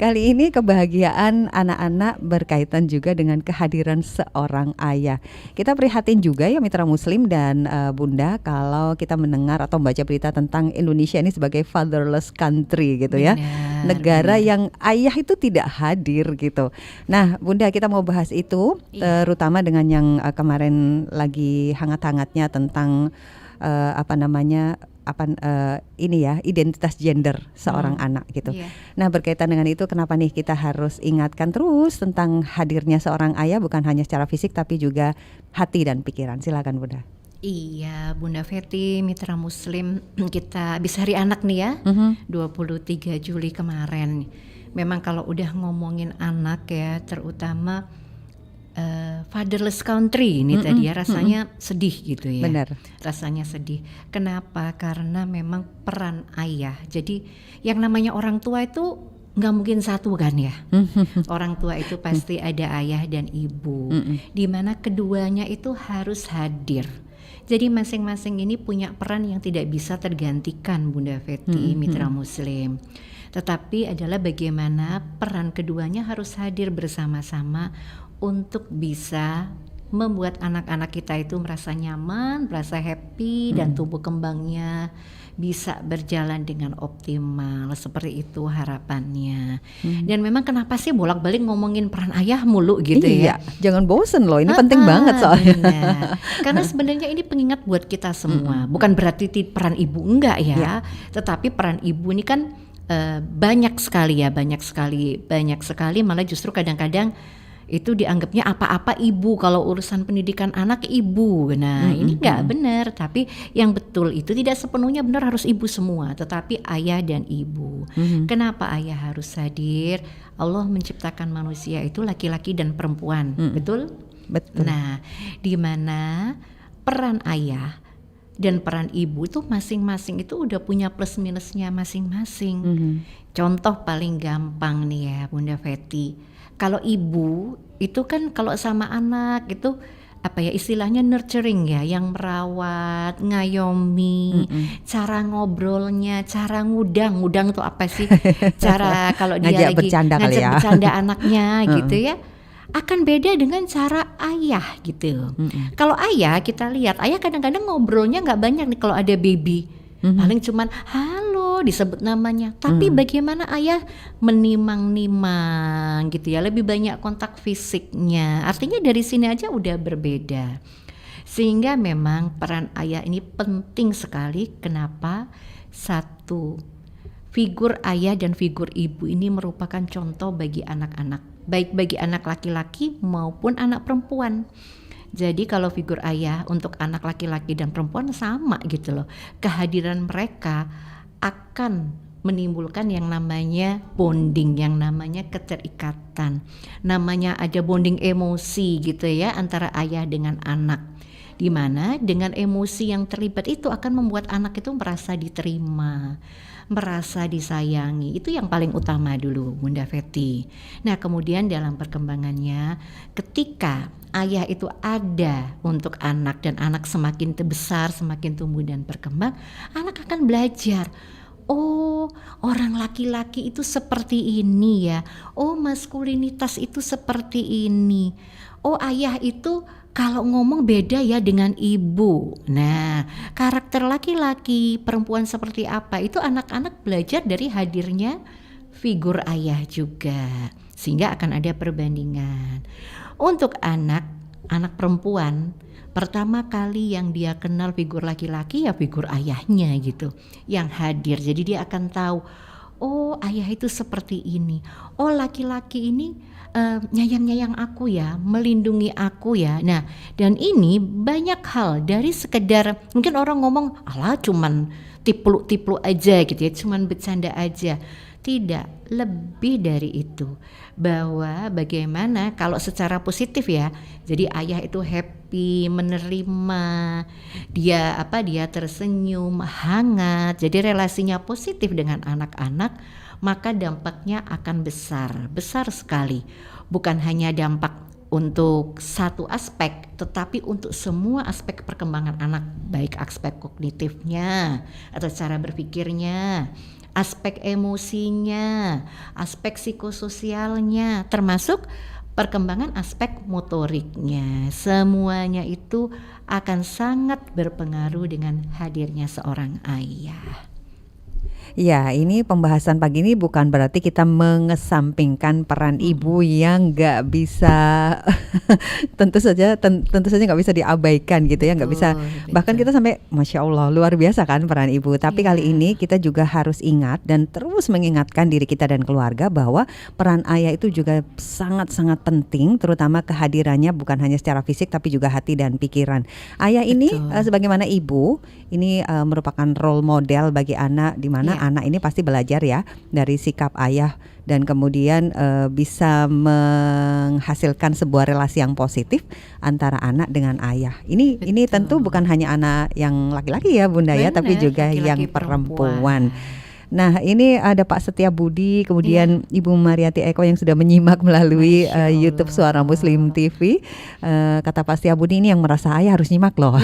Kali ini kebahagiaan anak-anak berkaitan juga dengan kehadiran seorang ayah. Kita prihatin juga ya mitra muslim dan Bunda kalau kita mendengar atau membaca berita tentang Indonesia ini sebagai fatherless country gitu ya. Negara yang ayah itu tidak hadir gitu. Nah Bunda, kita mau bahas itu terutama dengan yang kemarin lagi hangat-hangatnya tentang identitas gender seorang anak gitu. Nah berkaitan dengan itu, kenapa nih kita harus ingatkan terus tentang hadirnya seorang ayah, bukan hanya secara fisik tapi juga hati dan pikiran. Silakan Bunda. Iya Bunda Fetty, mitra muslim, kita habis hari anak nih ya, 23 Juli kemarin. Memang kalau udah ngomongin anak ya, terutama fatherless country ini tadi ya, rasanya sedih gitu ya. Benar. Rasanya sedih. Kenapa? Karena memang peran ayah. Jadi yang namanya orang tua itu nggak mungkin satu kan ya. Orang tua itu pasti ada ayah dan ibu, di mana keduanya itu harus hadir. Jadi masing-masing ini punya peran yang tidak bisa tergantikan Bunda Fetty, mitra muslim. Tetapi adalah bagaimana peran keduanya harus hadir bersama-sama untuk bisa membuat anak-anak kita itu merasa nyaman, merasa happy, dan tumbuh kembangnya bisa berjalan dengan optimal. Seperti itu harapannya. Dan memang kenapa sih bolak-balik ngomongin peran ayah mulu gitu ya? Jangan bosen loh, ini penting banget soalnya. Karena sebenarnya ini pengingat buat kita semua. Bukan berarti peran ibu enggak ya, tetapi peran ibu ini kan banyak sekali, malah justru kadang-kadang itu dianggapnya apa-apa ibu, kalau urusan pendidikan anak ibu. Nah ini nggak benar, tapi yang betul itu tidak sepenuhnya benar harus ibu semua, tetapi ayah dan ibu. Kenapa ayah harus hadir? Allah menciptakan manusia itu laki-laki dan perempuan, betul? Nah di mana peran ayah dan peran ibu itu masing-masing itu udah punya plus minusnya masing-masing. Contoh paling gampang nih ya Bunda Fetty, kalau ibu itu kan kalau sama anak itu istilahnya nurturing ya, yang merawat, ngayomi, cara ngobrolnya, cara ngudang itu apa sih? Cara kalau dia lagi ngajak bercanda anaknya gitu ya. Akan beda dengan cara ayah gitu. Kalau ayah kita lihat, ayah kadang-kadang ngobrolnya nggak banyak nih kalau ada baby. Paling cuman halo disebut namanya. Tapi bagaimana ayah menimang-nimang gitu ya, lebih banyak kontak fisiknya. Artinya dari sini aja udah berbeda. Sehingga memang peran ayah ini penting sekali. Kenapa? Satu, figur ayah dan figur ibu ini merupakan contoh bagi anak-anak, baik bagi anak laki-laki maupun anak perempuan. Jadi kalau figur ayah untuk anak laki-laki dan perempuan sama gitu loh. Kehadiran mereka akan menimbulkan yang namanya bonding, yang namanya keterikatan. Namanya ada bonding emosi gitu ya antara ayah dengan anak. Di mana dengan emosi yang terlibat itu akan membuat anak itu merasa diterima, merasa disayangi. Itu yang paling utama dulu Bunda Fetty. Nah kemudian dalam perkembangannya, ketika ayah itu ada untuk anak dan anak semakin besar, semakin tumbuh dan berkembang, anak akan belajar. Oh, orang laki-laki itu seperti ini ya. Oh, maskulinitas itu seperti ini. Oh, ayah itu kalau ngomong beda ya dengan ibu. Nah, karakter laki-laki, perempuan seperti apa, itu anak-anak belajar dari hadirnya figur ayah juga. Sehingga akan ada perbandingan. Untuk anak perempuan, pertama kali yang dia kenal figur laki-laki ya figur ayahnya gitu, yang hadir. Jadi dia akan tahu, oh ayah itu seperti ini. Oh laki-laki ini nyayang-nyayang aku ya, melindungi aku ya. Nah dan ini banyak hal dari sekedar mungkin orang ngomong alah cuman tipluk-tipluk aja gitu ya, cuman bercanda aja. Tidak, lebih dari itu. Bahwa bagaimana kalau secara positif ya, jadi ayah itu happy, menerima, dia tersenyum, hangat, jadi relasinya positif dengan anak-anak, maka dampaknya akan besar sekali. Bukan hanya dampak untuk satu aspek, tetapi untuk semua aspek perkembangan anak, baik aspek kognitifnya atau cara berpikirnya, aspek emosinya, aspek psikososialnya, termasuk perkembangan aspek motoriknya. Semuanya itu akan sangat berpengaruh dengan hadirnya seorang ayah. Ya, ini pembahasan pagi ini bukan berarti kita mengesampingkan peran ibu yang nggak bisa, tentu saja nggak bisa diabaikan gitu ya, nggak bisa. Betul, Bahkan betul. kita sampai, masya Allah, luar biasa kan peran ibu. Tapi Iya. kali ini kita juga harus ingat dan terus mengingatkan diri kita dan keluarga bahwa peran ayah itu juga sangat-sangat penting, terutama kehadirannya bukan hanya secara fisik tapi juga hati dan pikiran. Ayah ini Betul. sebagaimana ibu ini merupakan role model bagi anak, di mana Iya. anak ini pasti belajar ya dari sikap ayah dan kemudian bisa menghasilkan sebuah relasi yang positif antara anak dengan ayah. Ini tentu Betul. bukan hanya anak yang laki-laki ya Bunda ya, tapi Benar, juga laki-laki yang perempuan. Nah, ini ada Pak Setia Budi, kemudian Ibu Mariati Eko yang sudah menyimak melalui Masya Allah. YouTube Suara Muslim TV. Kata Pak Setia Budi, ini yang merasa ayah harus nyimak loh.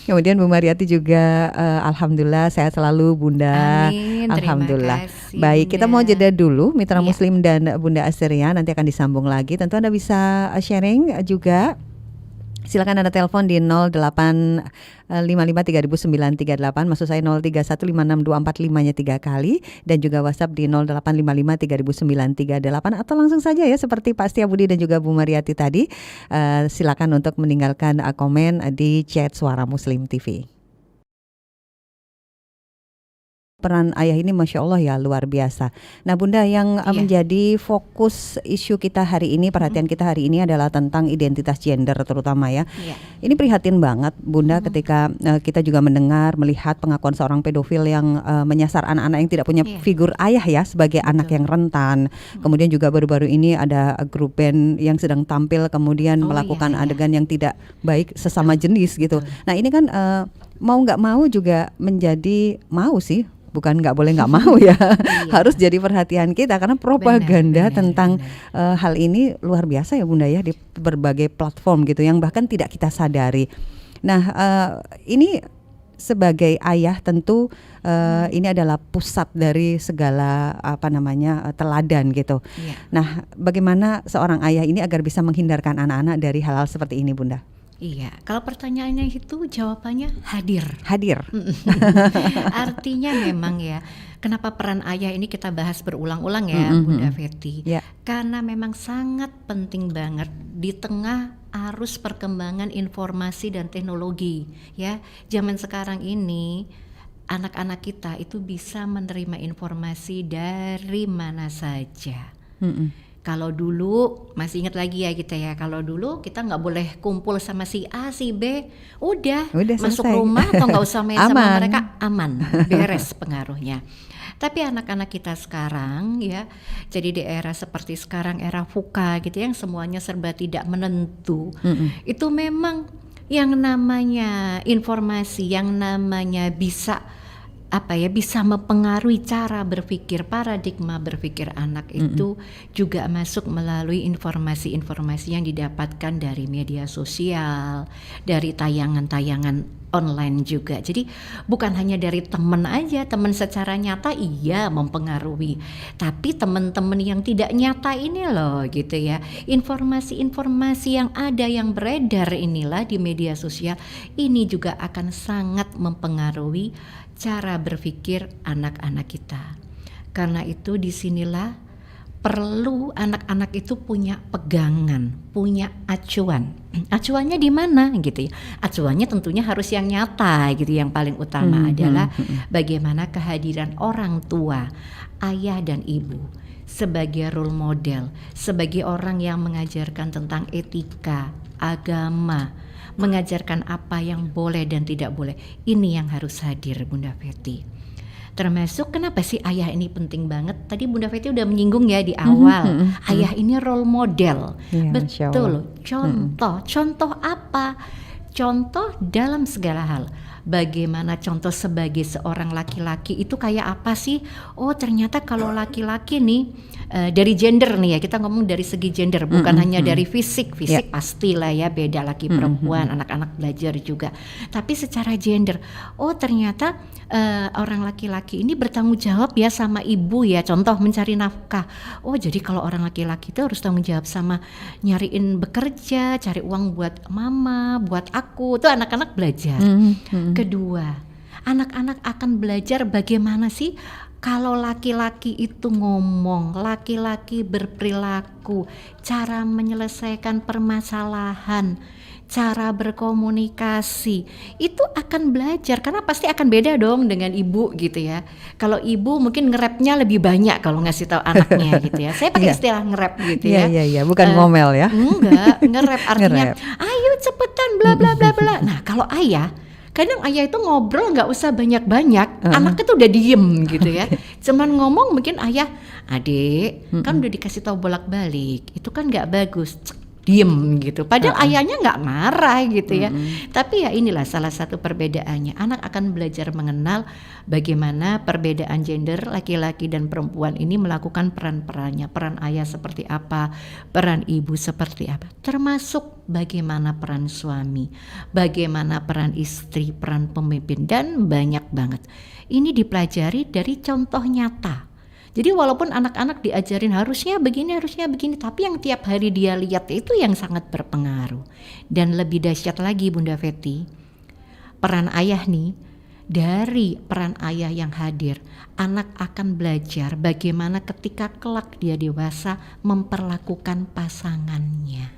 Kemudian Bu Mariati juga alhamdulillah sehat selalu Bunda. Amin, terima Alhamdulillah. kasih, Baik, kita Bunda. mau jeda dulu Mitra Iya. Muslim dan Bunda Asria, nanti akan disambung lagi. Tentu Anda bisa sharing juga. Silakan Anda telepon di 0855300938, maksud saya 03156245-nya 3 kali, dan juga WhatsApp di 0855300938, atau langsung saja ya seperti Pak Setia Budi dan juga Bu Mariati tadi. Silakan untuk meninggalkan komen di chat Suara Muslim TV. Peran ayah ini Masya Allah ya luar biasa. Nah Bunda, yang Iya. menjadi fokus isu kita hari ini, perhatian kita hari ini adalah tentang identitas gender terutama ya. Iya. Ini prihatin banget Bunda ketika kita juga mendengar, melihat pengakuan seorang pedofil yang menyasar anak-anak yang tidak punya Iya. figur ayah ya, sebagai anak yang rentan. Kemudian juga baru-baru ini ada grup band yang sedang tampil kemudian Oh, melakukan iya, iya. adegan yang tidak baik sesama jenis gitu. Nah ini kan mau nggak mau juga menjadi, mau sih, bukan nggak boleh nggak mau ya, harus jadi perhatian kita karena propaganda Benar, tentang benar. hal ini luar biasa ya Bunda ya, di berbagai platform gitu yang bahkan tidak kita sadari. Nah ini sebagai ayah tentu ini adalah pusat dari segala teladan gitu. Iya. Nah bagaimana seorang ayah ini agar bisa menghindarkan anak-anak dari hal-hal seperti ini Bunda? Iya, kalau pertanyaannya itu jawabannya hadir. Hadir. Artinya memang ya, kenapa peran ayah ini kita bahas berulang-ulang ya, Bunda Feti? Ya. Karena memang sangat penting banget di tengah arus perkembangan informasi dan teknologi ya. Zaman sekarang ini anak-anak kita itu bisa menerima informasi dari mana saja. Kalau dulu, masih ingat lagi ya kita ya, kalau dulu kita nggak boleh kumpul sama si A, si B, udah masuk selesai. rumah atau nggak usah main sama Aman. mereka, aman, beres pengaruhnya. Tapi anak-anak kita sekarang ya, jadi di era seperti sekarang, era VUCA gitu yang semuanya serba tidak menentu, itu memang yang namanya informasi, yang namanya bisa bisa mempengaruhi cara berpikir, paradigma berpikir anak itu juga masuk melalui informasi-informasi yang didapatkan dari media sosial, dari tayangan-tayangan online juga. Jadi bukan hanya dari teman aja, teman secara nyata iya mempengaruhi, tapi teman-teman yang tidak nyata ini loh gitu ya, informasi-informasi yang ada yang beredar inilah di media sosial ini juga akan sangat mempengaruhi cara berpikir anak-anak kita. Karena itu disinilah perlu anak-anak itu punya pegangan, punya acuan. Acuannya di mana gitu ya? Acuannya tentunya harus yang nyata gitu. Yang paling utama adalah bagaimana kehadiran orang tua, ayah dan ibu sebagai role model, sebagai orang yang mengajarkan tentang etika, agama, mengajarkan apa yang boleh dan tidak boleh. Ini yang harus hadir Bunda Feti. Termasuk kenapa sih ayah ini penting banget? Tadi Bunda Feti udah menyinggung ya di awal. Ayah ini role model. Ya, Masya Allah. Betul. Contoh apa? Contoh dalam segala hal. Bagaimana contoh sebagai seorang laki-laki itu kayak apa sih? Oh ternyata kalau laki-laki nih dari gender nih ya, kita ngomong dari segi gender, bukan hanya dari fisik pastilah ya beda laki perempuan, anak-anak belajar juga, tapi secara gender, oh ternyata orang laki-laki ini bertanggung jawab ya sama ibu ya, contoh mencari nafkah, oh jadi kalau orang laki-laki itu harus tanggung jawab sama nyariin bekerja, cari uang buat mama, buat aku, tuh anak-anak belajar. Kedua, anak-anak akan belajar bagaimana sih kalau laki-laki itu ngomong, laki-laki berperilaku, cara menyelesaikan permasalahan, cara berkomunikasi, itu akan belajar karena pasti akan beda dong dengan ibu gitu ya. Kalau ibu mungkin nge-rapnya lebih banyak kalau ngasih tahu anaknya gitu ya. Saya pakai istilah nge-rap gitu ya. Iya, bukan ngomel ya. Enggak, nge-rap artinya ayo cepetan bla bla bla bla. Nah, kalau ayah kadang ayah itu ngobrol nggak usah banyak-banyak, anaknya tuh udah diem gitu ya. Cuman ngomong mungkin ayah, adik kan udah dikasih tahu bolak-balik, itu kan nggak bagus, diem gitu. Padahal ayahnya nggak marah gitu ya. Tapi ya inilah salah satu perbedaannya. Anak akan belajar mengenal bagaimana perbedaan gender laki-laki dan perempuan ini melakukan peran-perannya. Peran ayah seperti apa, peran ibu seperti apa. Termasuk bagaimana peran suami, bagaimana peran istri, peran pemimpin, dan banyak banget. Ini dipelajari dari contoh nyata. Jadi walaupun anak-anak diajarin harusnya begini, tapi yang tiap hari dia lihat itu yang sangat berpengaruh. Dan lebih dahsyat lagi Bunda Fetty, peran ayah nih, dari peran ayah yang hadir, anak akan belajar bagaimana ketika kelak dia dewasa memperlakukan pasangannya.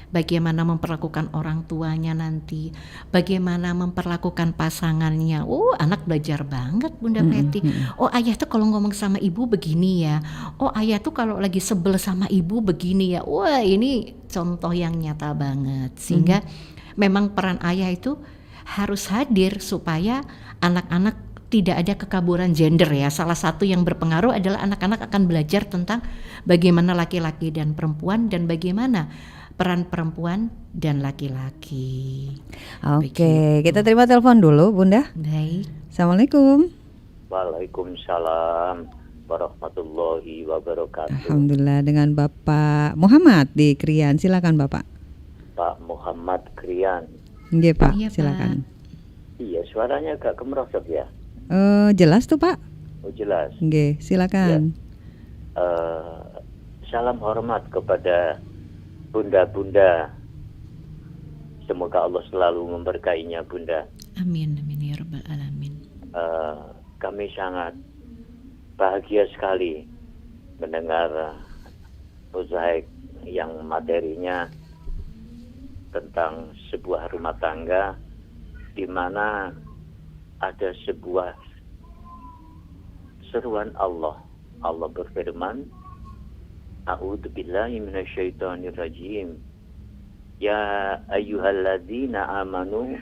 Bagaimana memperlakukan orang tuanya nanti, bagaimana memperlakukan pasangannya. Oh, anak belajar banget Bunda Fetty. Oh, ayah tuh kalau ngomong sama ibu begini ya. Oh, ayah tuh kalau lagi sebel sama ibu begini ya. Wah, ini contoh yang nyata banget. Sehingga memang peran ayah itu harus hadir supaya anak-anak tidak ada kekaburan gender ya. Salah satu yang berpengaruh adalah anak-anak akan belajar tentang bagaimana laki-laki dan perempuan dan bagaimana peran perempuan dan laki-laki. Oke, kita terima telepon dulu Bunda. Baik. Assalamualaikum. Waalaikumsalam warahmatullahi wabarakatuh. Alhamdulillah, dengan Bapak Muhammad di Krian. Silakan Bapak. Pak Muhammad Krian. Nggih Pak, Iya, silakan. Iya, suaranya agak kemerosot ya. Jelas tuh Pak. Oh, jelas. Nggih, silakan. Salam hormat kepada bunda-bunda. Semoga Allah selalu memberkainya Bunda. Amin, amin ya rabbal alamin. Kami sangat bahagia sekali mendengar mozaik yang materinya tentang sebuah rumah tangga di mana ada sebuah seruan Allah. Allah berfirman, A'udzubillahi minasyaitonirrajim. Ya ayyuhalladzina amanu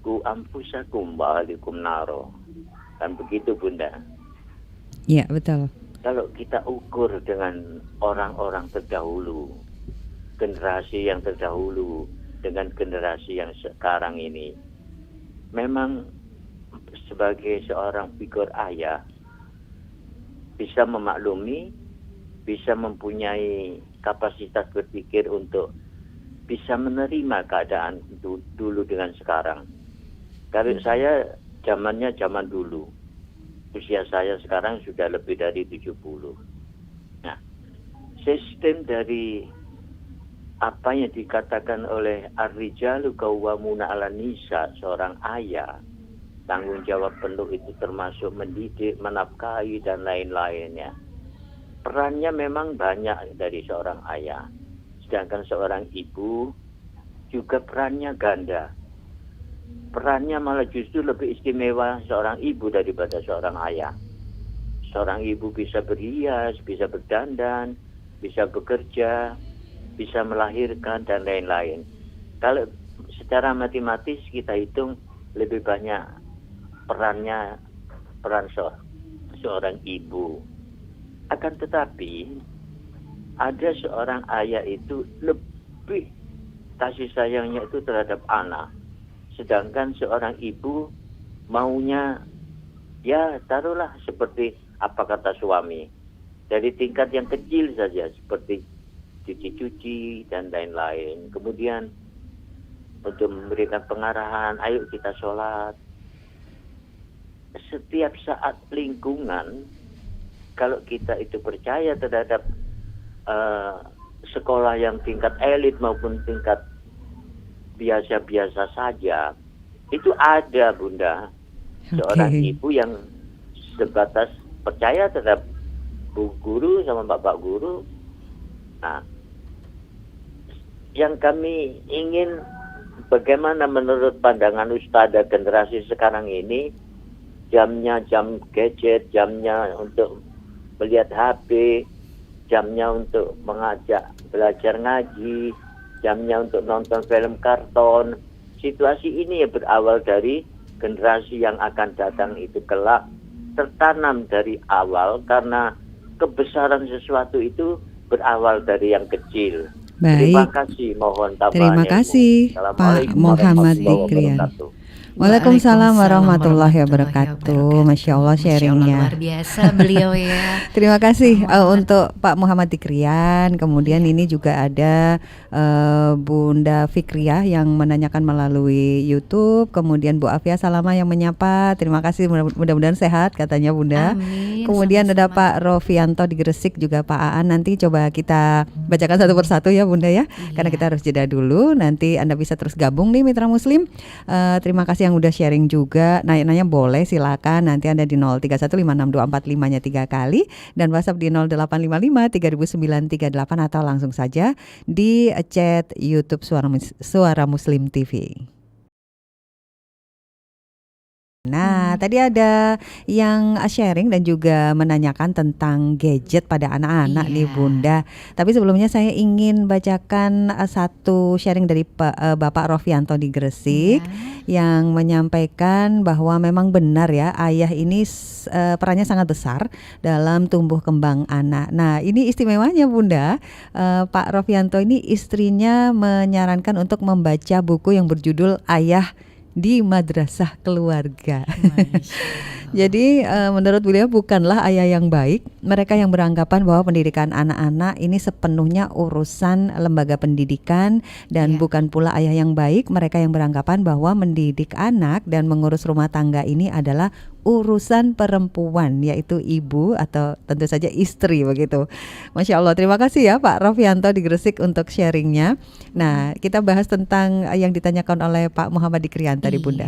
qu anfusakum wa ahlikum naro. Kan begitu Bunda. Iya, betul. Kalau kita ukur dengan orang-orang terdahulu, generasi yang terdahulu dengan generasi yang sekarang ini, memang sebagai seorang figur ayah bisa memaklumi, bisa mempunyai kapasitas berpikir untuk bisa menerima keadaan dulu dengan sekarang. Kalau saya zamannya zaman dulu, usia saya sekarang sudah lebih dari 70. Nah, sistem dari apa yang dikatakan oleh Ar-Rijalu Qawwamuna 'alan Nisa, seorang ayah, tanggung jawab penuh itu termasuk mendidik, menafkahi dan lain-lainnya. Perannya memang banyak dari seorang ayah. Sedangkan seorang ibu juga perannya ganda. Perannya malah justru lebih istimewa seorang ibu daripada seorang ayah. Seorang ibu bisa berhias, bisa berdandan, bisa bekerja, bisa melahirkan dan lain-lain. Kalau secara matematis kita hitung lebih banyak peran seorang ibu. Akan tetapi ada seorang ayah itu lebih kasih sayangnya itu terhadap anak. Sedangkan seorang ibu maunya ya taruhlah seperti apa kata suami. dari tingkat yang kecil saja seperti cuci-cuci dan lain-lain. Kemudian untuk memberikan pengarahan, ayo kita sholat. Setiap saat lingkungan, kalau kita itu percaya terhadap sekolah yang tingkat elit maupun tingkat biasa-biasa saja, itu ada, Bunda, seorang ibu yang sebatas percaya terhadap bu guru sama bapak guru. Nah, yang kami ingin, bagaimana menurut pandangan Ustadzah generasi sekarang ini, jamnya jam gadget, jamnya untuk melihat HP, jamnya untuk mengajak belajar ngaji, jamnya untuk nonton film karton. Situasi ini ya berawal dari generasi yang akan datang itu kelak tertanam dari awal, karena kebesaran sesuatu itu berawal dari yang kecil. Terima Baik, kasih, mohon tambahan terima ilmu. kasih Pak Assalamualaikum Muhammad warahmatullahi Fikrian. wabarakatuh. Waalaikumsalam warahmatullahi wabarakatuh. Masya Allah Masya Allah, sharingnya. luar biasa beliau ya. Terima kasih Muhammad. untuk Pak Muhammad Fikrian. Kemudian ini juga ada Bunda Fikriah yang menanyakan melalui YouTube. Kemudian Bu Afia Salama yang menyapa. Terima kasih, mudah-mudahan sehat katanya Bunda. Amin, Kemudian ada sama-sama. Pak Rofianto di Gresik, juga Pak Aan. Nanti coba kita bacakan satu persatu ya Bunda ya. Karena Iya. kita harus jeda dulu. Nanti Anda bisa terus gabung nih Mitra Muslim. Terima kasih yang udah sharing juga. Nanya-nanya boleh, silakan. Nanti Anda di 03156245-nya 3 kali dan WhatsApp di 0855 300938 atau langsung saja di chat YouTube Suara Muslim TV. Nah, tadi ada yang sharing dan juga menanyakan tentang gadget pada anak-anak nih Iya. Bunda. Tapi sebelumnya saya ingin bacakan satu sharing dari Bapak Rofianto di Gresik yang menyampaikan bahwa memang benar ya, ayah ini perannya sangat besar dalam tumbuh kembang anak. Nah, ini istimewanya Bunda, Pak Rofianto ini istrinya menyarankan untuk membaca buku yang berjudul Ayah di Madrasah Keluarga. Jadi menurut beliau bukanlah ayah yang baik, mereka yang beranggapan bahwa pendidikan anak-anak ini sepenuhnya urusan lembaga pendidikan dan bukan pula ayah yang baik, mereka yang beranggapan bahwa mendidik anak dan mengurus rumah tangga ini adalah urusan perempuan, yaitu ibu atau tentu saja istri begitu. Masya Allah, terima kasih ya Pak Rofianto di Gresik untuk sharingnya. Nah, kita bahas tentang yang ditanyakan oleh Pak Muhammad Fikrian tadi Bunda.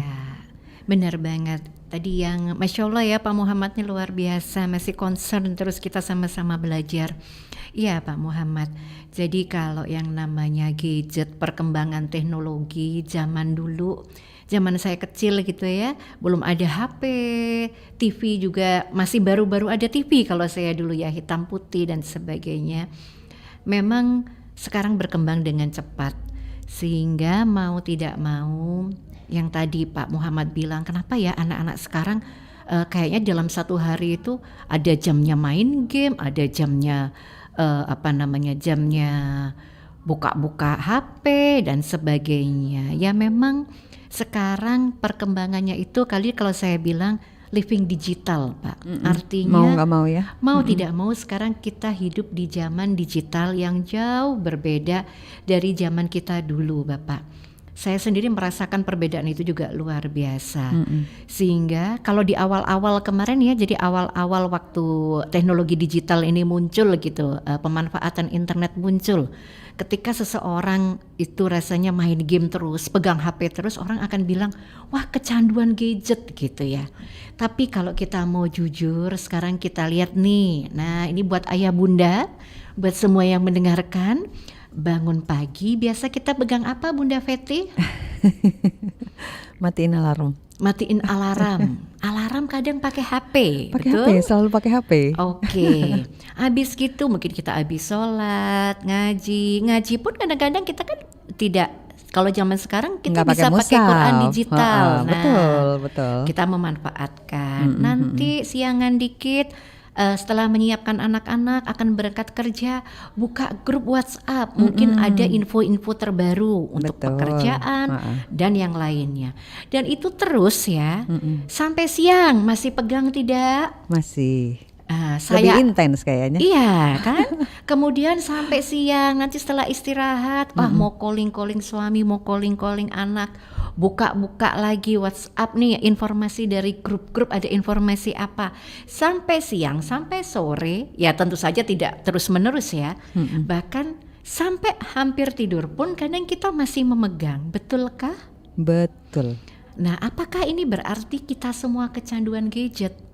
Benar banget. Tadi yang Masya Allah ya Pak Muhammadnya luar biasa, masih concern terus kita sama-sama belajar. Iya Pak Muhammad. Jadi kalau yang namanya gadget, perkembangan teknologi zaman dulu, zaman saya kecil gitu ya, belum ada HP, TV juga masih baru-baru ada TV kalau saya dulu ya, hitam putih dan sebagainya. Memang sekarang berkembang dengan cepat, sehingga mau tidak mau yang tadi Pak Muhammad bilang, kenapa ya anak-anak sekarang kayaknya dalam satu hari itu ada jamnya main game, ada jamnya jamnya buka-buka HP dan sebagainya. Ya memang sekarang perkembangannya itu kali kalau saya bilang living digital Pak. Artinya mau nggak mau ya, mau tidak mau sekarang kita hidup di zaman digital yang jauh berbeda dari zaman kita dulu Bapak. Saya sendiri merasakan perbedaan itu juga luar biasa. Sehingga kalau di awal-awal kemarin ya, jadi awal-awal waktu teknologi digital ini muncul gitu, pemanfaatan internet muncul. Ketika seseorang itu rasanya main game terus, pegang HP terus, orang akan bilang, wah kecanduan gadget gitu ya. Tapi kalau kita mau jujur, sekarang kita lihat nih, nah ini buat ayah bunda, buat semua yang mendengarkan, bangun pagi biasa kita pegang apa Bunda Feti? matiin alarm. Matiin alarm. Alarm kadang pakai HP. Pakai betul? HP, selalu pakai HP. Oke. Habis gitu mungkin kita habis sholat, ngaji pun kadang-kadang kita kan tidak. Kalau zaman sekarang kita Nggak bisa pakai mushaf. Quran digital. Betul. Kita memanfaatkan. Nanti siangan dikit. Setelah menyiapkan anak-anak akan berangkat kerja, buka grup WhatsApp, mungkin ada info-info terbaru untuk Betul. pekerjaan dan yang lainnya. Dan itu terus ya, sampai siang masih pegang tidak? Masih. Lebih Saya intens kayaknya. iya kan, kemudian sampai siang nanti setelah istirahat, mau calling suami, mau calling anak, buka lagi WhatsApp nih informasi dari grup-grup ada informasi apa, sampai siang sampai sore, ya tentu saja tidak terus menerus ya, bahkan sampai hampir tidur pun kadang kita masih memegang, betulkah? Betul. Nah, apakah ini berarti kita semua kecanduan gadget?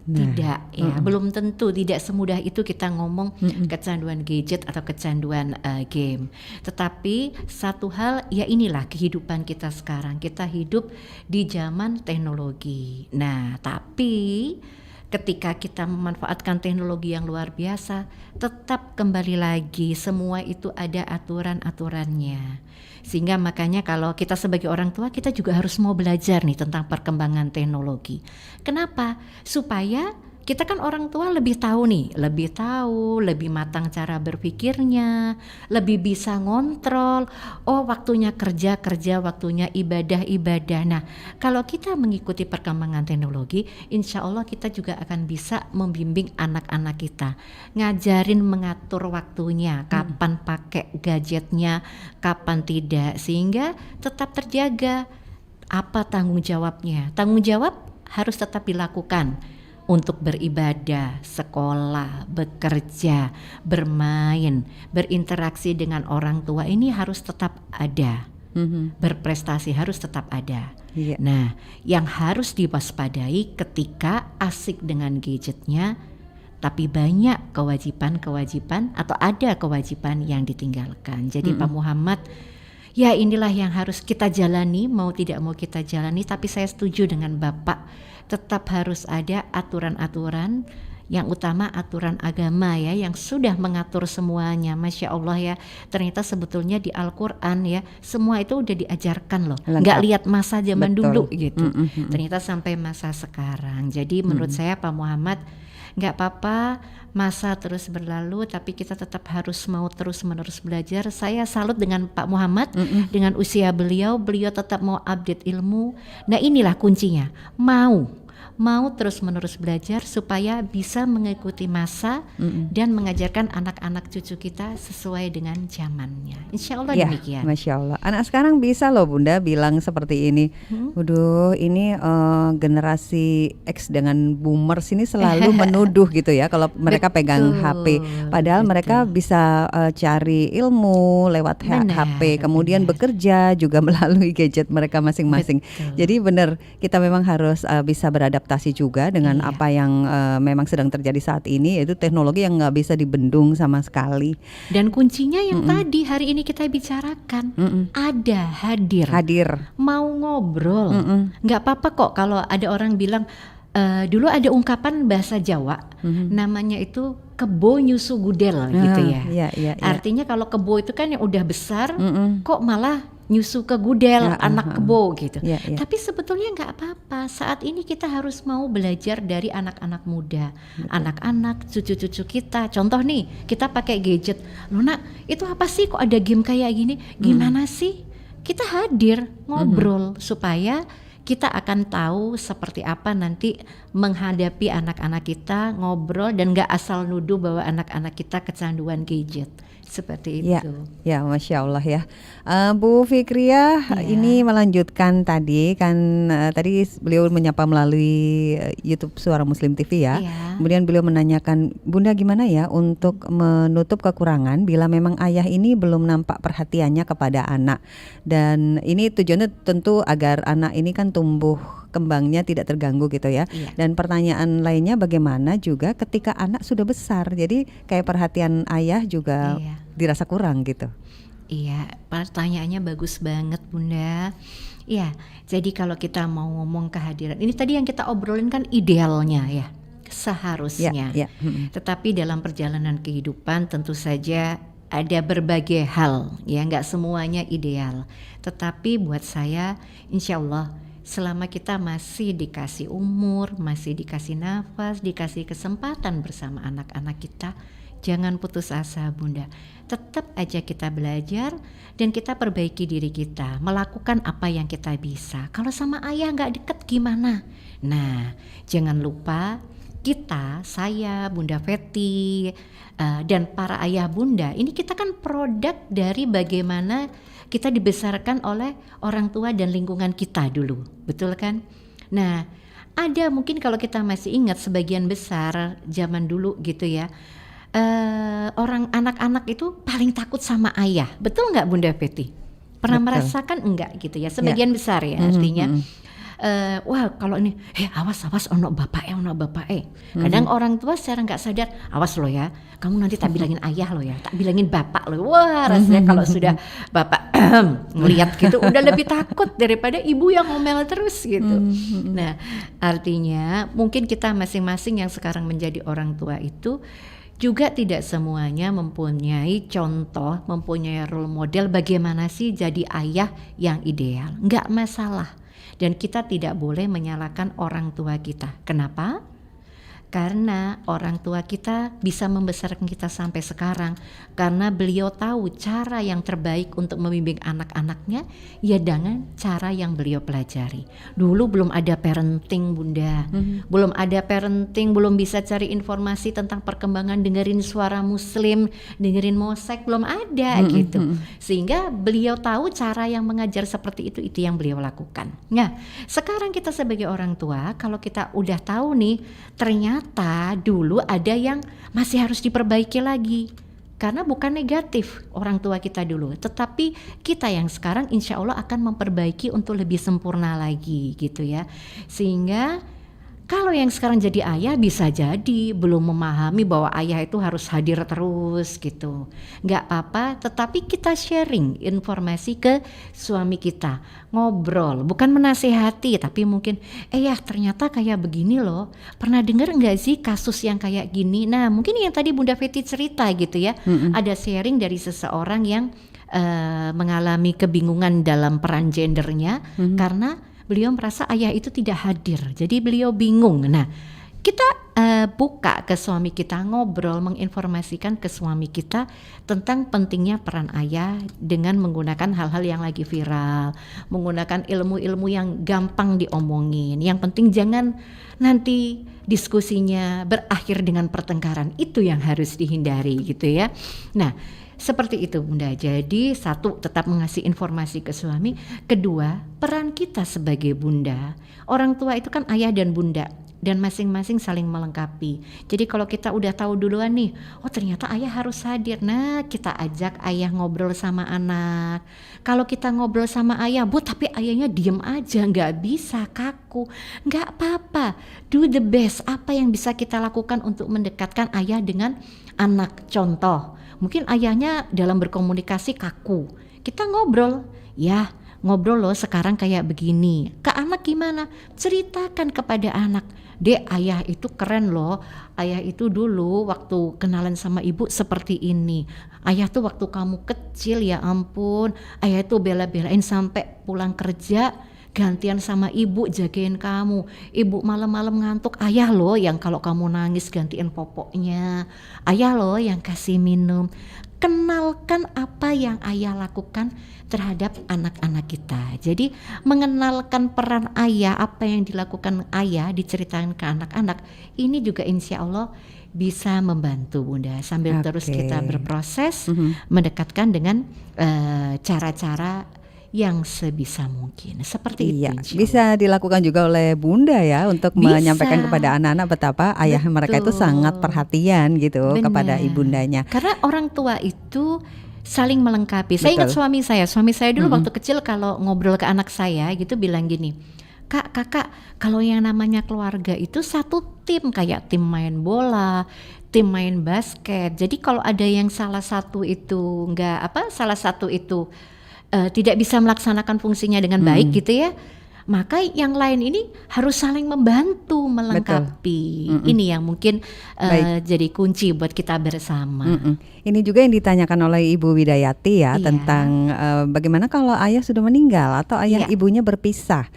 Nah, Tidak ya, belum tentu, tidak semudah itu kita ngomong kecanduan gadget atau kecanduan game. Tetapi satu hal ya inilah kehidupan kita sekarang. Kita hidup di zaman teknologi. Nah, tapi ketika kita memanfaatkan teknologi yang luar biasa, tetap kembali lagi semua itu ada aturan-aturannya. Sehingga makanya kalau kita sebagai orang tua kita juga harus mau belajar nih tentang perkembangan teknologi. Kenapa? Supaya kita kan orang tua lebih tahu nih, lebih matang cara berpikirnya, lebih bisa ngontrol. Oh, waktunya kerja, waktunya ibadah. Nah, kalau kita mengikuti perkembangan teknologi, insya Allah kita juga akan bisa membimbing anak-anak kita, ngajarin mengatur waktunya, kapan pakai gadgetnya, kapan tidak, sehingga tetap terjaga. Apa tanggung jawabnya? Tanggung jawab harus tetap dilakukan. Untuk beribadah, sekolah, bekerja, bermain, berinteraksi dengan orang tua ini harus tetap ada. Berprestasi harus tetap ada. Iya. Nah, yang harus diwaspadai ketika asik dengan gadgetnya, tapi banyak kewajiban atau ada kewajiban yang ditinggalkan. Jadi Pak Muhammad, ya inilah yang harus kita jalani, mau tidak mau kita jalani. Tapi saya setuju dengan Bapak, tetap harus ada aturan-aturan, yang utama aturan agama ya, yang sudah mengatur semuanya. Masya Allah ya, ternyata sebetulnya di Al-Quran ya, semua itu udah diajarkan loh. Nggak lihat masa zaman dulu gitu, ternyata sampai masa sekarang. Jadi menurut saya Pak Muhammad, nggak apa-apa masa terus berlalu, tapi kita tetap harus mau terus-menerus belajar. Saya salut dengan Pak Muhammad, dengan usia beliau tetap mau update ilmu. Nah inilah kuncinya, mau terus-menerus belajar supaya bisa mengikuti masa dan mengajarkan anak-anak cucu kita sesuai dengan zamannya. Insya Allah Ya, demikian. Masya Allah. Anak sekarang bisa loh Bunda bilang seperti ini. Waduh, ini generasi X dengan boomers ini selalu menuduh gitu ya kalau mereka pegang HP. Padahal mereka bisa cari ilmu lewat HP, kemudian bekerja juga melalui gadget mereka masing-masing. Jadi benar, kita memang harus bisa beradaptasi juga dengan apa yang memang sedang terjadi saat ini, yaitu teknologi yang nggak bisa dibendung sama sekali. Dan kuncinya yang tadi hari ini kita bicarakan, ada, hadir, mau ngobrol, nggak apa-apa kok kalau ada orang bilang, dulu ada ungkapan bahasa Jawa, namanya itu kebo nyusu gudel gitu ya. Artinya kalau kebo itu kan yang udah besar, kok malah nyusu ke gudel, anak kebo gitu. Tapi sebetulnya nggak apa-apa. Saat ini kita harus mau belajar dari anak-anak muda, anak-anak, cucu-cucu kita. Contoh nih, kita pakai gadget. Loh nak, itu apa sih kok ada game kayak gini? Gimana sih? Kita hadir, ngobrol supaya kita akan tahu seperti apa nanti menghadapi anak-anak kita, ngobrol dan gak asal nuduh bahwa anak-anak kita kecanduan gadget. Seperti itu. Ya, Masya Allah ya. Bu Fikriah, ini melanjutkan tadi kan, tadi beliau menyapa melalui YouTube Suara Muslim TV ya. Kemudian beliau menanyakan, Bunda gimana ya untuk menutup kekurangan bila memang ayah ini belum nampak perhatiannya kepada anak. Dan ini tujuannya tentu agar anak ini kan tumbuh kembangnya tidak terganggu gitu ya. Dan pertanyaan lainnya bagaimana juga ketika anak sudah besar. Jadi kayak perhatian ayah juga dirasa kurang gitu. Iya, pertanyaannya bagus banget Bunda. Iya, jadi kalau kita mau ngomong kehadiran, ini tadi yang kita obrolin kan idealnya ya, seharusnya. Tetapi dalam perjalanan kehidupan tentu saja ada berbagai hal ya, nggak semuanya ideal. Tetapi buat saya, insya Allah selama kita masih dikasih umur, masih dikasih nafas, dikasih kesempatan bersama anak-anak kita, jangan putus asa Bunda. Tetap aja kita belajar dan kita perbaiki diri kita, melakukan apa yang kita bisa. Kalau sama ayah nggak deket gimana? Nah, jangan lupa kita, saya, Bunda Feti, dan para ayah bunda, ini kita kan produk dari bagaimana kita dibesarkan oleh orang tua dan lingkungan kita dulu, betul kan? Nah, ada mungkin kalau kita masih ingat sebagian besar zaman dulu gitu ya, orang anak-anak itu paling takut sama ayah, betul nggak Bunda Feti? Pernah Betul. merasakan enggak gitu ya, sebagian besar ya artinya. Wah kalau ini, awas ono bapak Kadang orang tua secara nggak sadar, awas lo ya, kamu nanti tak bilangin ayah lo ya, tak bilangin bapak lo. Wah rasanya kalau sudah bapak ngelihat gitu udah lebih takut daripada ibu yang ngomel terus gitu. Nah artinya mungkin kita masing-masing yang sekarang menjadi orang tua itu juga tidak semuanya mempunyai contoh, mempunyai role model bagaimana sih jadi ayah yang ideal. Nggak masalah. Dan kita tidak boleh menyalahkan orang tua kita. Kenapa? Karena orang tua kita bisa membesarkan kita sampai sekarang karena beliau tahu cara yang terbaik untuk membimbing anak-anaknya ya dengan cara yang beliau pelajari. Dulu belum ada parenting Bunda, belum ada parenting, belum bisa cari informasi tentang perkembangan, dengerin suara muslim, dengerin mosek, belum ada gitu. Sehingga beliau tahu cara yang mengajar seperti itu yang beliau lakukan. Nah sekarang kita sebagai orang tua kalau kita udah tahu nih ternyata dulu ada yang masih harus diperbaiki lagi karena bukan negatif orang tua kita dulu, tetapi kita yang sekarang insya Allah akan memperbaiki untuk lebih sempurna lagi gitu ya. Sehingga kalau yang sekarang jadi ayah bisa jadi belum memahami bahwa ayah itu harus hadir terus gitu. Nggak apa-apa, tetapi kita sharing informasi ke suami kita. Ngobrol, bukan menasehati, tapi mungkin ya ternyata kayak begini loh. Pernah dengar nggak sih kasus yang kayak gini? Nah mungkin yang tadi Bunda Feti cerita gitu ya. Ada sharing dari seseorang yang mengalami kebingungan dalam peran gendernya karena beliau merasa ayah itu tidak hadir, jadi beliau bingung. Nah, kita buka ke suami kita, ngobrol, menginformasikan ke suami kita tentang pentingnya peran ayah dengan menggunakan hal-hal yang lagi viral, menggunakan ilmu-ilmu yang gampang diomongin. Yang penting jangan nanti diskusinya berakhir dengan pertengkaran, itu yang harus dihindari gitu ya. Nah, seperti itu Bunda. Jadi satu, tetap mengasih informasi ke suami. Kedua, peran kita sebagai bunda. Orang tua itu kan ayah dan bunda dan masing-masing saling melengkapi. Jadi kalau kita udah tahu duluan nih, oh ternyata ayah harus hadir. Nah, kita ajak ayah ngobrol sama anak. Kalau kita ngobrol sama ayah, Bu, tapi ayahnya diem aja, nggak bisa, kaku. Nggak apa-apa, do the best. Apa yang bisa kita lakukan untuk mendekatkan ayah dengan anak? Contoh, mungkin ayahnya dalam berkomunikasi kaku. Kita ngobrol, ya ngobrol loh sekarang kayak begini. Ke anak gimana? Ceritakan kepada anak. Dek, ayah itu keren loh. Ayah itu dulu waktu kenalan sama ibu seperti ini. Ayah tuh waktu kamu kecil ya ampun. Ayah tuh bela-belain sampai pulang kerja gantian sama ibu jagain kamu. Ibu malam-malam ngantuk, ayah loh yang kalau kamu nangis gantiin popoknya. Ayah loh yang kasih minum. Kenalkan apa yang ayah lakukan terhadap anak-anak kita. Jadi mengenalkan peran ayah, apa yang dilakukan ayah, diceritakan ke anak-anak, ini juga insya Allah bisa membantu Bunda sambil terus kita berproses mendekatkan dengan cara-cara yang sebisa mungkin. Seperti itu. Bisa dilakukan juga oleh Bunda ya untuk menyampaikan kepada anak-anak betapa ayah mereka itu sangat perhatian gitu kepada ibundanya. Karena orang tua itu saling melengkapi. Saya ingat suami saya dulu waktu kecil kalau ngobrol ke anak saya gitu bilang gini, kakak, kalau yang namanya keluarga itu satu tim, kayak tim main bola, tim main basket. Jadi kalau ada yang salah satu itu tidak bisa melaksanakan fungsinya dengan baik gitu ya, maka yang lain ini harus saling membantu melengkapi. Ini yang mungkin jadi kunci buat kita bersama. Ini juga yang ditanyakan oleh Ibu Widayati ya, tentang bagaimana kalau ayah sudah meninggal atau ayah ibunya berpisah,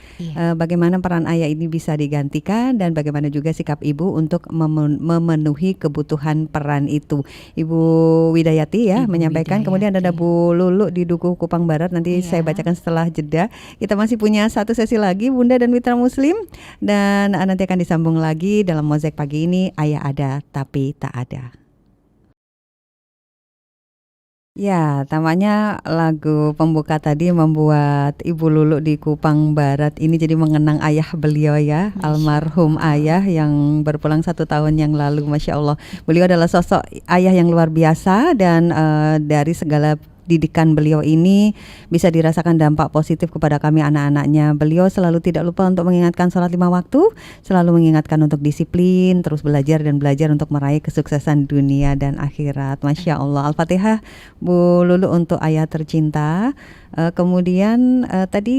bagaimana peran ayah ini bisa digantikan dan bagaimana juga sikap ibu untuk memenuhi kebutuhan peran itu. Ibu Widayati ya menyampaikan. Kemudian ada Bu Lulu di Dukuh Kupang Barat, nanti saya bacakan setelah jeda. Kita masih punya satu sesi kasih lagi Bunda dan Mitra Muslim. Dan nanti akan disambung lagi dalam Mozaik pagi ini, Ayah Ada Tapi Tak Ada. Ya, tampaknya lagu pembuka tadi membuat Ibu Lulu di Kupang Barat ini jadi mengenang ayah beliau ya, almarhum ayah yang berpulang 1 tahun yang lalu. Masya Allah, beliau adalah sosok ayah yang luar biasa dan dari segala didikan beliau ini bisa dirasakan dampak positif kepada kami anak-anaknya. Beliau selalu tidak lupa untuk mengingatkan sholat 5 waktu, selalu mengingatkan untuk disiplin, terus belajar dan belajar untuk meraih kesuksesan dunia dan akhirat. Masya Allah. Al-Fatihah Bu Lulu untuk ayah tercinta. Kemudian tadi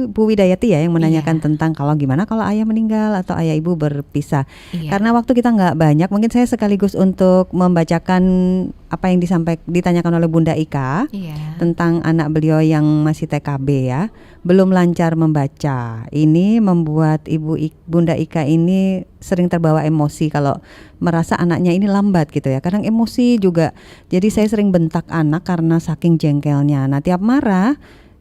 Bu Widayati ya yang menanyakan tentang gimana kalau ayah meninggal atau ayah ibu berpisah. Karena waktu kita nggak banyak, mungkin saya sekaligus untuk membacakan apa yang ditanyakan oleh Bunda Ika tentang anak beliau yang masih TKB ya, belum lancar membaca. Ini membuat Bunda Ika ini sering terbawa emosi kalau merasa anaknya ini lambat gitu ya. Kadang emosi juga. Jadi saya sering bentak anak karena saking jengkelnya. Nah, tiap marah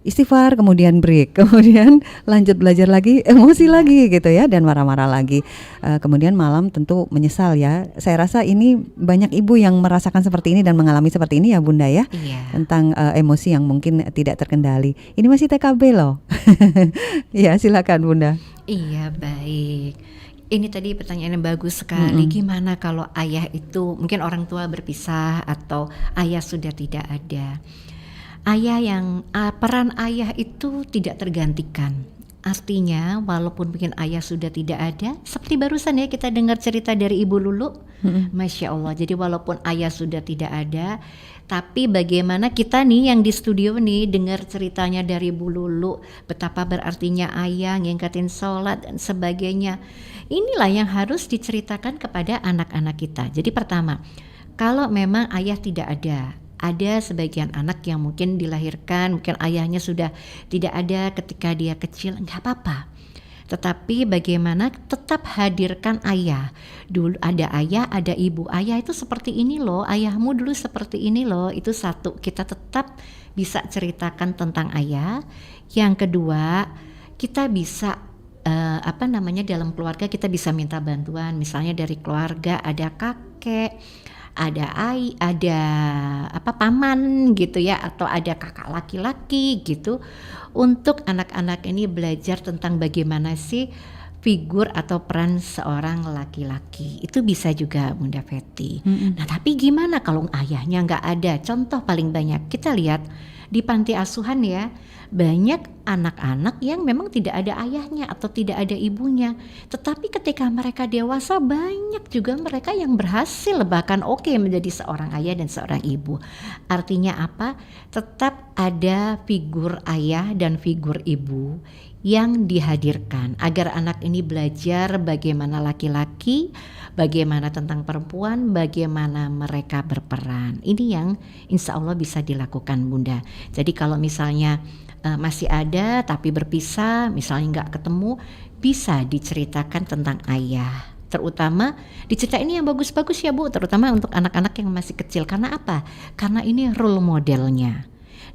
istighfar, kemudian break, kemudian lanjut belajar lagi, emosi lagi gitu ya, dan marah-marah lagi. Kemudian malam tentu menyesal ya. Saya rasa ini banyak ibu yang merasakan seperti ini dan mengalami seperti ini ya Bunda ya, tentang emosi yang mungkin tidak terkendali. Ini masih TKB loh. Ya silakan Bunda. Iya baik. Ini tadi pertanyaan yang bagus sekali. Gimana kalau ayah itu mungkin orang tua berpisah atau ayah sudah tidak ada? Peran ayah itu tidak tergantikan. Artinya walaupun mungkin ayah sudah tidak ada, seperti barusan ya kita dengar cerita dari Ibu Lulu, Masya Allah. Jadi walaupun ayah sudah tidak ada, tapi bagaimana kita nih yang di studio nih dengar ceritanya dari Ibu Lulu, betapa berartinya ayah, ngingkatin sholat dan sebagainya. Inilah yang harus diceritakan kepada anak-anak kita. Jadi pertama, kalau memang ayah tidak ada sebagian anak yang mungkin dilahirkan, mungkin ayahnya sudah tidak ada ketika dia kecil, nggak apa-apa. Tetapi bagaimana tetap hadirkan ayah. Dulu ada ayah, ada ibu. Ayah itu seperti ini loh, ayahmu dulu seperti ini loh. Itu satu, kita tetap bisa ceritakan tentang ayah. Yang kedua, kita bisa dalam keluarga kita bisa minta bantuan. Misalnya dari keluarga ada kakek, ada paman gitu ya, atau ada kakak laki-laki gitu, untuk anak-anak ini belajar tentang bagaimana sih figur atau peran seorang laki-laki. Itu bisa juga Bunda Feti. Nah tapi gimana kalau ayahnya nggak ada? Contoh paling banyak kita lihat di panti asuhan ya, banyak anak-anak yang memang tidak ada ayahnya atau tidak ada ibunya. Tetapi ketika mereka dewasa, banyak juga mereka yang berhasil bahkan menjadi seorang ayah dan seorang ibu. Artinya apa? Tetap ada figur ayah dan figur ibu yang dihadirkan agar anak ini belajar bagaimana laki-laki, bagaimana tentang perempuan, bagaimana mereka berperan. Ini yang insya Allah bisa dilakukan Bunda. Jadi kalau misalnya masih ada tapi berpisah, misalnya nggak ketemu, bisa diceritakan tentang ayah. Terutama diceritain yang bagus-bagus ya Bu, terutama untuk anak-anak yang masih kecil. Karena apa? Karena ini role modelnya.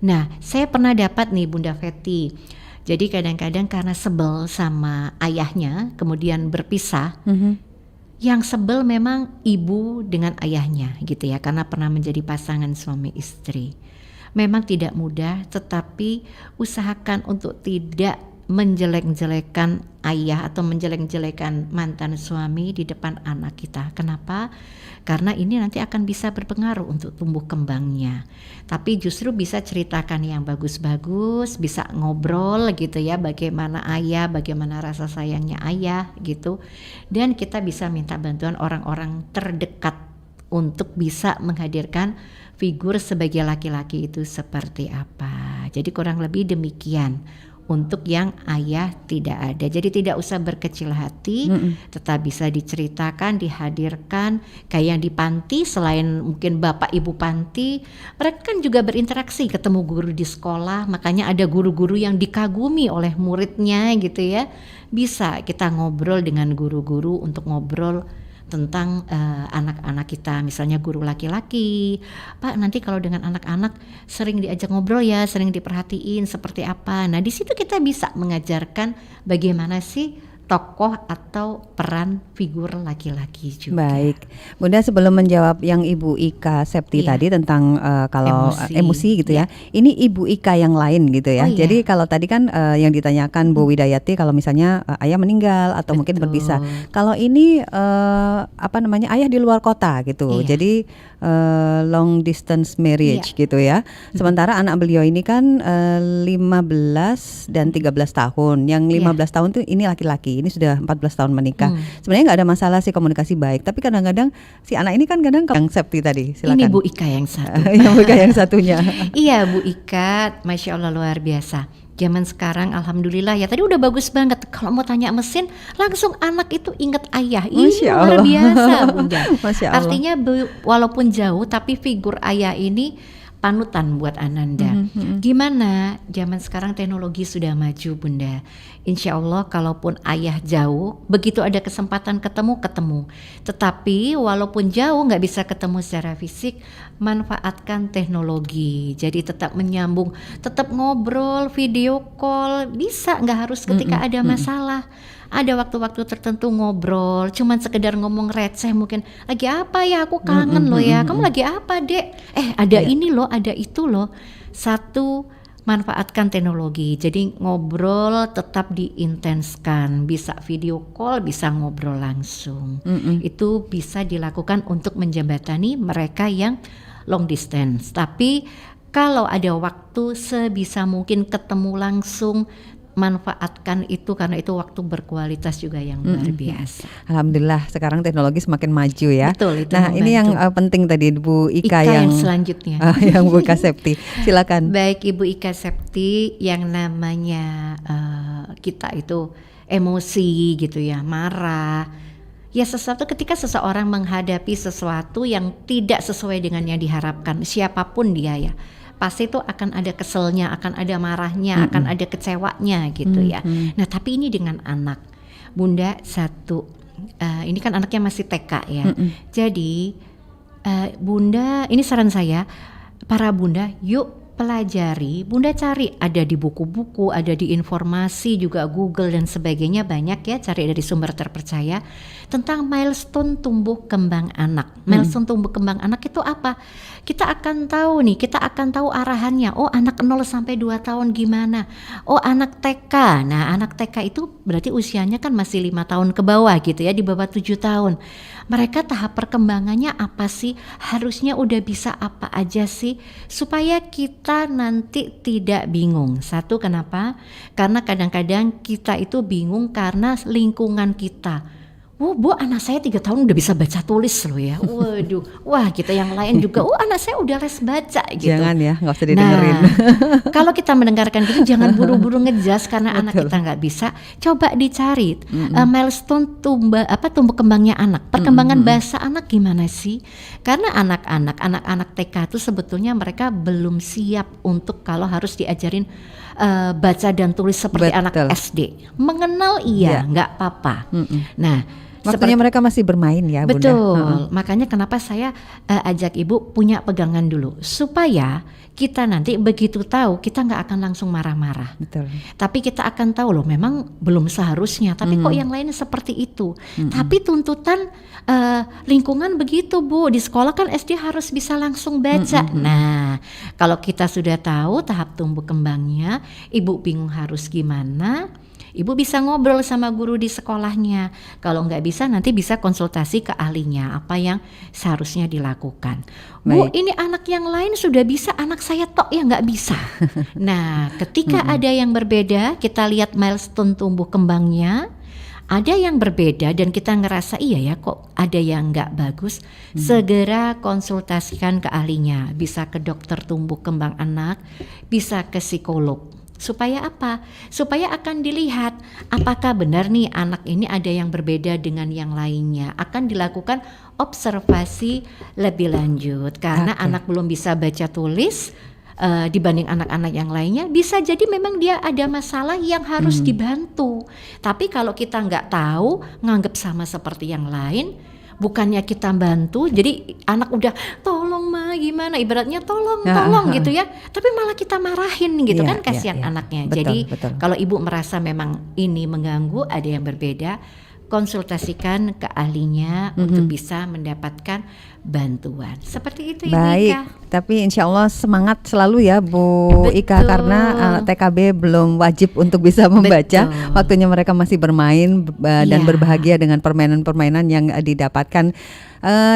Nah, saya pernah dapat nih Bunda Feti. Jadi kadang-kadang karena sebel sama ayahnya, kemudian berpisah. Yang sebel memang ibu dengan ayahnya gitu ya, karena pernah menjadi pasangan suami istri. Memang tidak mudah, tetapi usahakan untuk tidak menjelek-jelekan ayah atau menjelek-jelekan mantan suami di depan anak kita. Kenapa? Karena ini nanti akan bisa berpengaruh untuk tumbuh kembangnya. Tapi justru bisa ceritakan yang bagus-bagus, bisa ngobrol gitu ya, bagaimana ayah, bagaimana rasa sayangnya ayah gitu. Dan kita bisa minta bantuan orang-orang terdekat untuk bisa menghadirkan figur sebagai laki-laki itu seperti apa. Jadi kurang lebih demikian untuk yang ayah tidak ada. Jadi tidak usah berkecil hati, tetap bisa diceritakan, dihadirkan. Kayak yang di panti, selain mungkin bapak ibu panti, mereka kan juga berinteraksi, ketemu guru di sekolah. Makanya ada guru-guru yang dikagumi oleh muridnya gitu ya. Bisa kita ngobrol dengan guru-guru untuk ngobrol tentang anak-anak kita, misalnya guru laki-laki, Pak nanti kalau dengan anak-anak sering diajak ngobrol ya, sering diperhatiin seperti apa. Nah di situ kita bisa mengajarkan bagaimana sih tokoh atau peran figur laki-laki juga. Baik, Bunda, sebelum menjawab yang Ibu Ika Septi Iya. tadi tentang kalau emosi gitu ya, Iya. ini Ibu Ika yang lain gitu ya. Oh, iya. Jadi kalau tadi kan yang ditanyakan Bu Widayati kalau misalnya ayah meninggal atau mungkin Betul. berpisah. Kalau ini ayah di luar kota gitu. Iya. Jadi long distance marriage gitu ya. Sementara anak beliau ini kan 15 dan 13 tahun. Yang 15 tahun tuh ini laki-laki. Ini sudah 14 tahun menikah. Sebenarnya nggak ada masalah sih, komunikasi baik. Tapi kadang-kadang si anak ini kan kadang yang Septi tadi. Silakan. Ini Bu Ika yang satu. Yang Bu Ika yang satunya. Iya Bu Ika, Masya Allah luar biasa. Zaman sekarang alhamdulillah ya, tadi udah bagus banget. Kalau mau tanya mesin, langsung anak itu inget ayah. Ini Masya luar Allah. biasa Bunda. Masya Allah. Artinya walaupun jauh tapi figur ayah ini panutan buat Ananda. Gimana? Zaman sekarang teknologi sudah maju Bunda. Insya Allah kalaupun ayah jauh, begitu ada kesempatan ketemu. Tetapi walaupun jauh nggak bisa ketemu secara fisik, manfaatkan teknologi. Jadi tetap menyambung, tetap ngobrol, video call, bisa, nggak harus ketika ada masalah. Ada waktu-waktu tertentu ngobrol, cuman sekedar ngomong receh mungkin, lagi apa ya, aku kangen loh ya, kamu lagi apa dek? Ada ini loh, ada itu loh. Satu, manfaatkan teknologi, jadi ngobrol tetap diintenskan, bisa video call, bisa ngobrol langsung. Itu bisa dilakukan untuk menjembatani mereka yang long distance. Tapi kalau ada waktu sebisa mungkin ketemu langsung, manfaatkan itu karena itu waktu berkualitas juga yang luar biasa. Alhamdulillah sekarang teknologi semakin maju ya. Betul, itu nah membantu. ini yang penting tadi Bu Ika, yang selanjutnya. Yang Bu Ika Septi, silakan. Baik Ibu Ika Septi, yang namanya kita itu emosi gitu ya, marah. Ya sesuatu ketika seseorang menghadapi sesuatu yang tidak sesuai dengan yang diharapkan, siapapun dia ya, pasti itu akan ada keselnya, akan ada marahnya, akan ada kecewanya gitu ya. Nah tapi ini dengan anak, Bunda satu, ini kan anaknya masih TK ya. Jadi Bunda, ini saran saya, para Bunda, yuk pelajari, Bunda cari, ada di buku-buku, ada di informasi juga Google dan sebagainya, banyak ya, cari dari sumber terpercaya tentang milestone tumbuh kembang anak. Milestone tumbuh kembang anak itu apa? Kita akan tahu nih, kita akan tahu arahannya. Oh anak 0 sampai 2 tahun gimana? Oh anak TK, nah anak TK itu berarti usianya kan masih 5 tahun ke bawah gitu ya, di bawah 7 tahun. Mereka tahap perkembangannya apa sih? Harusnya udah bisa apa aja sih? Supaya kita nanti tidak bingung. Satu, kenapa? Karena kadang-kadang kita itu bingung karena lingkungan kita. Oh Bu, anak saya 3 tahun udah bisa baca tulis loh ya. Waduh, wah kita yang lain juga, oh anak saya udah les baca gitu. Jangan ya, nggak usah didengerin. Nah, kalau kita mendengarkan gitu jangan buru-buru ngejudge karena anak kita nggak bisa. Coba dicari milestone tumbuh kembangnya anak, perkembangan bahasa anak gimana sih? Karena anak-anak TK itu sebetulnya mereka belum siap untuk kalau harus diajarin baca dan tulis seperti anak SD. Mengenal nggak apa-apa. Nah, waktunya mereka masih bermain ya Bunda. Betul, makanya kenapa saya ajak Ibu punya pegangan dulu supaya kita nanti begitu tahu kita nggak akan langsung marah-marah. Betul. Tapi kita akan tahu loh memang belum seharusnya, tapi kok yang lain seperti itu. Tapi tuntutan lingkungan begitu Bu, di sekolah kan SD harus bisa langsung baca. Nah kalau kita sudah tahu tahap tumbuh kembangnya, Ibu bingung harus gimana, Ibu bisa ngobrol sama guru di sekolahnya. Kalau nggak bisa nanti bisa konsultasi ke ahlinya apa yang seharusnya dilakukan. Bu, ini anak yang lain sudah bisa, anak saya tok yang nggak bisa. Nah, ketika ada yang berbeda, kita lihat milestone tumbuh kembangnya, ada yang berbeda dan kita ngerasa iya ya kok ada yang nggak bagus, segera konsultasikan ke ahlinya. Bisa ke dokter tumbuh kembang anak, bisa ke psikolog. Supaya apa? Supaya akan dilihat apakah benar nih anak ini ada yang berbeda dengan yang lainnya. Akan dilakukan observasi lebih lanjut karena anak belum bisa baca tulis dibanding anak-anak yang lainnya. Bisa jadi memang dia ada masalah yang harus dibantu. Tapi kalau kita nggak tahu, nganggap sama seperti yang lain, bukannya kita bantu, jadi anak udah tolong ma gimana, ibaratnya tolong Ya, gitu ya, tapi malah kita marahin gitu Iya, kan, iya, kasihan iya. anaknya. Betul, Jadi betul. kalau ibu merasa memang ini mengganggu, ada yang berbeda, konsultasikan ke ahlinya untuk bisa mendapatkan bantuan. Seperti itu Ibu Baik, Ika. tapi insya Allah semangat selalu ya Bu Ika, Betul. karena TKB belum wajib untuk bisa membaca. Betul. Waktunya mereka masih bermain dan Iya. berbahagia dengan permainan-permainan yang didapatkan.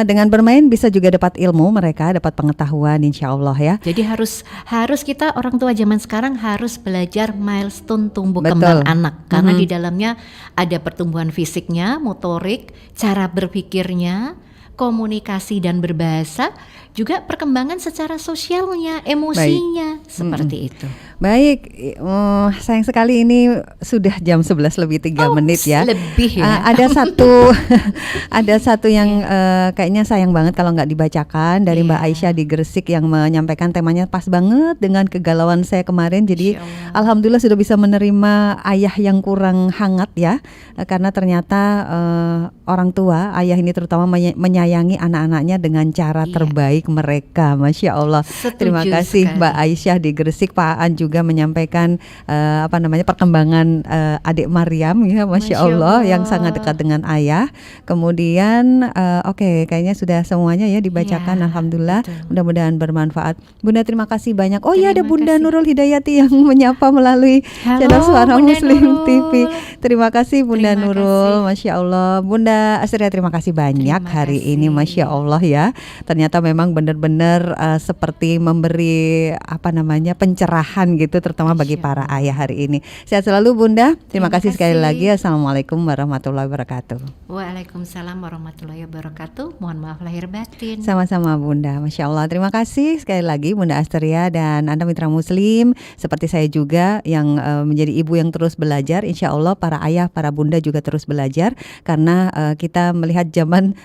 Dengan bermain bisa juga dapat ilmu, mereka dapat pengetahuan insya Allah ya. Jadi harus kita orang tua zaman sekarang harus belajar milestone tumbuh Betul. kembang anak, karena di dalamnya ada pertumbuhan fisiknya, motorik, cara berpikirnya, komunikasi dan berbahasa, juga perkembangan secara sosialnya, emosinya, seperti itu. Baik, sayang sekali ini sudah jam 11 lebih 3 menit ya. Lebih ya. Ada satu ada satu yang kayaknya sayang banget kalau nggak dibacakan dari Mbak Aisyah di Gresik yang menyampaikan temanya pas banget dengan kegalauan saya kemarin. Jadi Masya Allah. alhamdulillah sudah bisa menerima ayah yang kurang hangat ya, karena ternyata orang tua ayah ini terutama menyayangi anak-anaknya dengan cara Iya. terbaik mereka. Masya Allah. Setuju Terima kasih sekali. Mbak Aisyah di Gresik. Pak Aan juga menyampaikan perkembangan adik Maryam ya, Masya Allah, yang sangat dekat dengan ayah. Kemudian oke, kayaknya sudah semuanya ya dibacakan. Iya, Alhamdulillah, betul. mudah-mudahan bermanfaat. Bunda terima kasih banyak. Oh ya, ada Terima Bunda kasih. Nurul Hidayati yang menyapa melalui Halo, channel Suara Bunda Muslim Nurul. TV. Terima kasih Bunda Terima Nurul, kasih. Masya Allah. Bunda Astria terima kasih banyak Terima hari kasih. ini, Masya Allah ya. Ternyata memang benar-benar seperti memberi pencerahan gitu, terutama bagi Masya para Allah. ayah hari ini. Sehat selalu Bunda. Terima Terima kasih sekali kasih. lagi. Assalamualaikum warahmatullahi wabarakatuh. Waalaikumsalam warahmatullahi wabarakatuh. Mohon maaf lahir batin. Sama-sama Bunda, Masya Allah. Terima kasih sekali lagi Bunda Astria dan Anda mitra Muslim, seperti saya juga yang menjadi ibu yang terus belajar. Insya Allah para ayah, para bunda juga terus belajar, karena kita melihat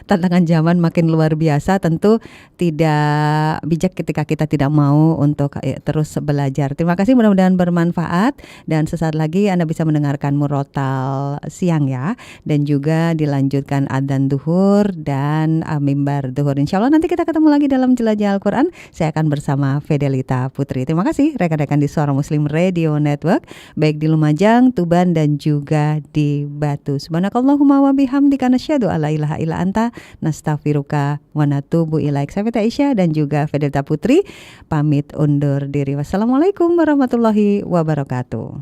tantangan zaman makin luar biasa. Tentu tidak bijak ketika kita tidak mau untuk terus belajar. Terima kasih, mudah-mudahan bermanfaat, dan sesaat lagi Anda bisa mendengarkan murotal siang ya, dan juga dilanjutkan adzan duhur dan mimbar duhur. Insya Allah nanti kita ketemu lagi dalam Jelajah Al-Quran. Saya akan bersama Fidelita Putri. Terima kasih rekan-rekan di Suara Muslim Radio Network, baik di Lumajang, Tuban, dan juga di Batu. Subhanakallahumma wa bihamdika nasyhadu alla ilaha illa anta nastaghfiruka wa natubu ilaik. Saya Fita Aisyah dan juga Fidelita Putri pamit undur diri. Wassalamualaikum warahmatullahi wabarakatuh.